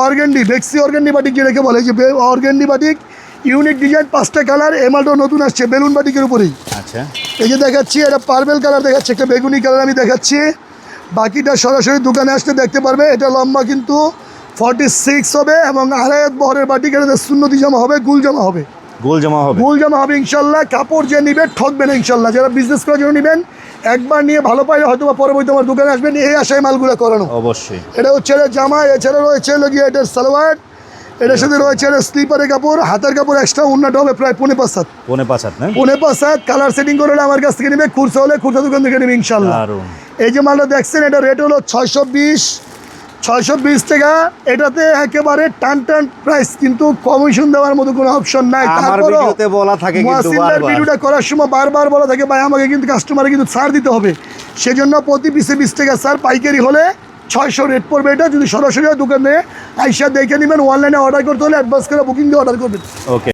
Organdie বেক্সি organdie batik যেটাকে বলে, যে অর্গেন্ডি বাটিক ইউনিক ডিজাইন, 5টা কালার, এমালটাও নতুন আসছে বেলুন বাটিকের উপরেই। আচ্ছা, এই যে দেখাচ্ছি, এটা পার্পেল কালার দেখাচ্ছে, একটা বেগুনি কালার আমি দেখাচ্ছি। বাকিটা সরাসরি দোকানে আসতে দেখতে পারবে। এটা লম্বা কিন্তু 46 হবে এবং আড়াই হাত বহরের বাটিক। এটাতে সুন্নতি জামা হবে, গুল জামা হবে, গোল জামা হবে। গুল জামা হবে ইনশাল্লাহ। কাপড় যে নিবে ঠকবে না ইনশাল্লাহ। যারা বিজনেস করার জন্য নেবেন, একবার নিয়ে ভালো পাইলে হয়তো বা পরবর্তী আমার দোকানে আসবেন, এই আশায় মালগুলো করানো। অবশ্যই। এটা হচ্ছে জামা, এছাড়া রয়েছে গিয়ে এটার সালোয়ার, এটার সাথে রয়েছে এটা স্লিপারের কাপড়, হাতের কাপড় এক্সট্রা, উন্নাটা হবে প্রায় 5.5 হাত। 5.5 হাত না? 5.5 হাত। কালার সেটিং করে আমার কাছ থেকে নেবে, খুরসা হলে খুরসা দোকান থেকে নেবে ইনশাল্লাহ। দারুণ। এই যে মালটা দেখছেন, এটা রেট হলো 620 টাকা। এটাতে একেবারে টান টান প্রাইস, কিন্তু কমিশন দেওয়ার মতো কোনো অপশন নাই। আমার ভিডিওতে বলা থাকে কিন্তু মুয়াসিনদার বারবার। ভিডিওটা করার সময় বারবার বলা থাকে, ভাই আমাকে কিন্তু কাস্টমারে কিন্তু ছাড় দিতে হবে। সেজন্য প্রতি পিসে 20 টাকা ছাড়, পাইকারি হলে 600 রেট পড়বে। এটা যদি সরাসরি দোকানে আইসা দেখে নেবেন, অনলাইনে অর্ডার করতে হলে অ্যাডভান্স করে বুকিং দিয়ে অর্ডার করবেন। ওকে।